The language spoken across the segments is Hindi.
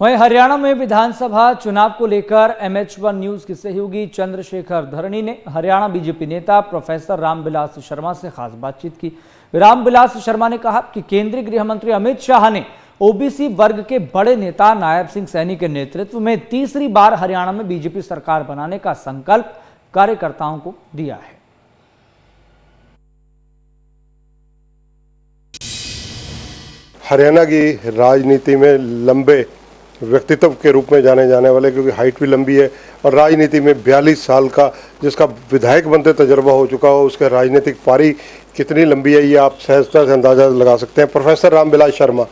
वहीं हरियाणा में विधानसभा चुनाव को लेकर MH1 न्यूज की सहयोगी चंद्रशेखर धरणी ने हरियाणा बीजेपी नेता प्रोफेसर रामविलास शर्मा से खास बातचीत की। रामविलास शर्मा ने कहा कि केंद्रीय गृह मंत्री अमित शाह ने ओबीसी वर्ग के बड़े नेता नायब सिंह सैनी के नेतृत्व में तीसरी बार हरियाणा में बीजेपी सरकार बनाने का संकल्प कार्यकर्ताओं को दिया है। हरियाणा की राजनीति में लंबे व्यक्तित्व के रूप में जाने जाने वाले, क्योंकि हाइट भी लंबी है और राजनीति में 42 साल का जिसका विधायक बनते तजुर्बा हो चुका हो, उसका राजनीतिक पारी कितनी लंबी है ये आप सहजता से अंदाजा लगा सकते हैं। प्रोफेसर रामविलास शर्मा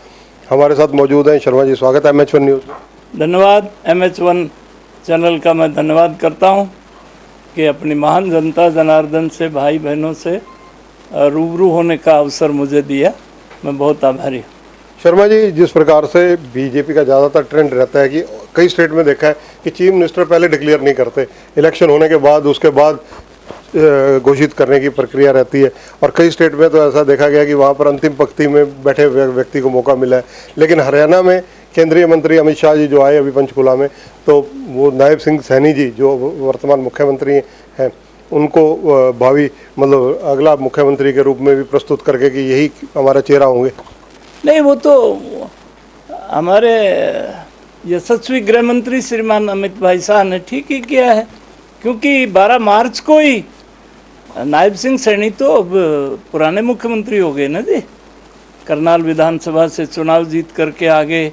हमारे साथ मौजूद हैं। शर्मा जी, स्वागत है MH1 न्यूज़ में। धन्यवाद। MH1 चैनल का मैं धन्यवाद करता हूं कि अपनी महान जनता जनार्दन से, भाई बहनों से रूबरू होने का अवसर मुझे दिया। मैं बहुत आभारी हूँ। शर्मा जी, जिस प्रकार से बीजेपी का ज़्यादातर ट्रेंड रहता है कि कई स्टेट में देखा है कि चीफ मिनिस्टर पहले डिक्लेयर नहीं करते, इलेक्शन होने के बाद उसके बाद घोषित करने की प्रक्रिया रहती है, और कई स्टेट में तो ऐसा देखा गया कि वहाँ पर अंतिम पंक्ति में बैठे हुए व्यक्ति को मौका मिला है। लेकिन हरियाणा में केंद्रीय मंत्री अमित शाह जी जो आए अभी पंचकुला में, तो वो नायब सिंह सैनी जी जो वर्तमान मुख्यमंत्री हैं उनको भावी मतलब अगला मुख्यमंत्री के रूप में भी प्रस्तुत करके कि यही हमारा चेहरा होंगे। नहीं, वो तो हमारे यशस्वी गृह मंत्री श्रीमान अमित भाई शाह ने ठीक ही किया है, क्योंकि 12 मार्च को ही नायब सिंह सैनी तो अब पुराने मुख्यमंत्री हो गए ना जी। करनाल विधानसभा से चुनाव जीत करके आगे,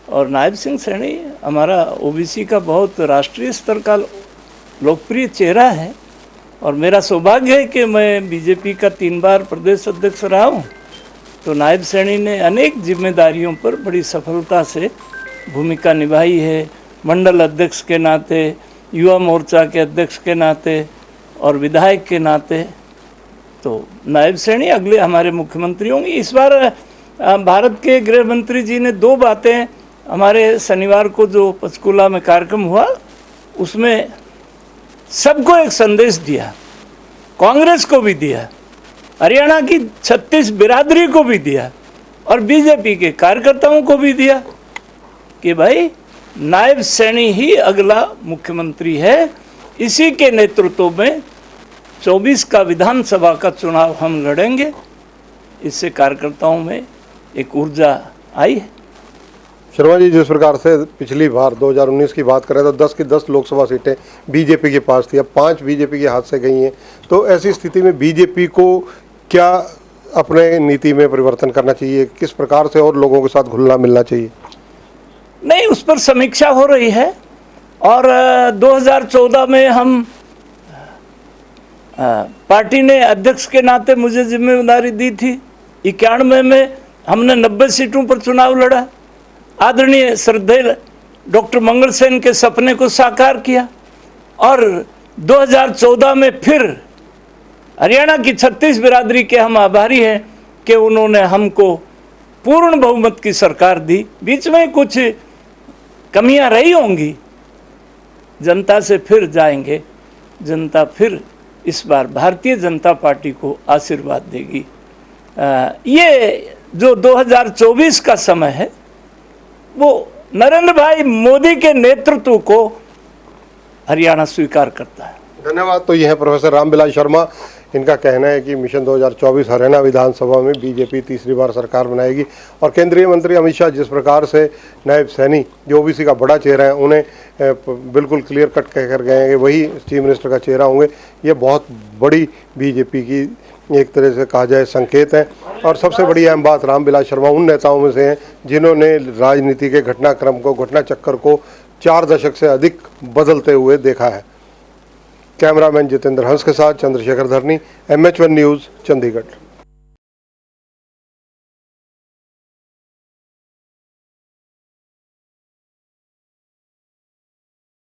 और नायब सिंह सैनी हमारा ओबीसी का बहुत राष्ट्रीय स्तर का लोकप्रिय चेहरा है, और मेरा सौभाग्य है कि मैं बीजेपी का 3 बार प्रदेश अध्यक्ष रहा हूँ। तो नायब सैनी ने अनेक जिम्मेदारियों पर बड़ी सफलता से भूमिका निभाई है, मंडल अध्यक्ष के नाते, युवा मोर्चा के अध्यक्ष के नाते और विधायक के नाते। तो नायब सैनी अगले हमारे मुख्यमंत्री होंगे। इस बार भारत के गृह मंत्री जी ने 2 बातें हमारे शनिवार को जो पंचकुला में कार्यक्रम हुआ उसमें सबको एक संदेश दिया, कांग्रेस को भी दिया, हरियाणा की 36 बिरादरी को भी दिया और बीजेपी के कार्यकर्ताओं को भी दिया कि भाई नायब सैनी ही अगला मुख्यमंत्री है। इसी के नेतृत्व में 24 का विधानसभा का चुनाव हम लड़ेंगे। इससे कार्यकर्ताओं में एक ऊर्जा आई है। शर्मा जी, जिस प्रकार से पिछली बार 2019 की बात करें तो 10 की 10 लोकसभा सीटें बीजेपी के पास थी, अब 5 बीजेपी के हाथ से गई हैं, तो ऐसी स्थिति में बीजेपी को क्या अपने नीति में परिवर्तन करना चाहिए? किस प्रकार से और लोगों के साथ घुलना मिलना चाहिए? नहीं, उस पर समीक्षा हो रही है, और 2014 में हम पार्टी ने अध्यक्ष के नाते मुझे जिम्मेदारी दी थी। 91 में हमने 90 सीटों पर चुनाव लड़ा, आदरणीय श्रद्धेय डॉक्टर मंगल सेन के सपने को साकार किया, और 2014 में फिर हरियाणा की 36 बिरादरी के हम आभारी हैं कि उन्होंने हमको पूर्ण बहुमत की सरकार दी। बीच में कुछ कमियां रही होंगी, जनता से फिर जाएंगे, जनता फिर इस बार भारतीय जनता पार्टी को आशीर्वाद देगी। ये जो 2024 का समय है वो नरेंद्र भाई मोदी के नेतृत्व को हरियाणा स्वीकार करता है। धन्यवाद। तो यह है प्रोफेसर रामविलास शर्मा। इनका कहना है कि मिशन 2024 हरियाणा विधानसभा में बीजेपी तीसरी बार सरकार बनाएगी, और केंद्रीय मंत्री अमित शाह जिस प्रकार से नायब सैनी जो ओबीसी का बड़ा चेहरा है उन्हें बिल्कुल क्लियर कट कहकर गए हैं कि वही चीफ मिनिस्टर का चेहरा होंगे। ये बहुत बड़ी बीजेपी की एक तरह से कहा जाए संकेत है। और सबसे बड़ी अहम बात, रामविलास शर्मा उन नेताओं में से हैं जिन्होंने राजनीति के घटनाक्रम को, घटना चक्कर को 4 दशक से अधिक बदलते हुए देखा है। कैमरामैन जितेंद्र हंस के साथ चंद्रशेखर धरणी, MH1 न्यूज़, चंडीगढ़।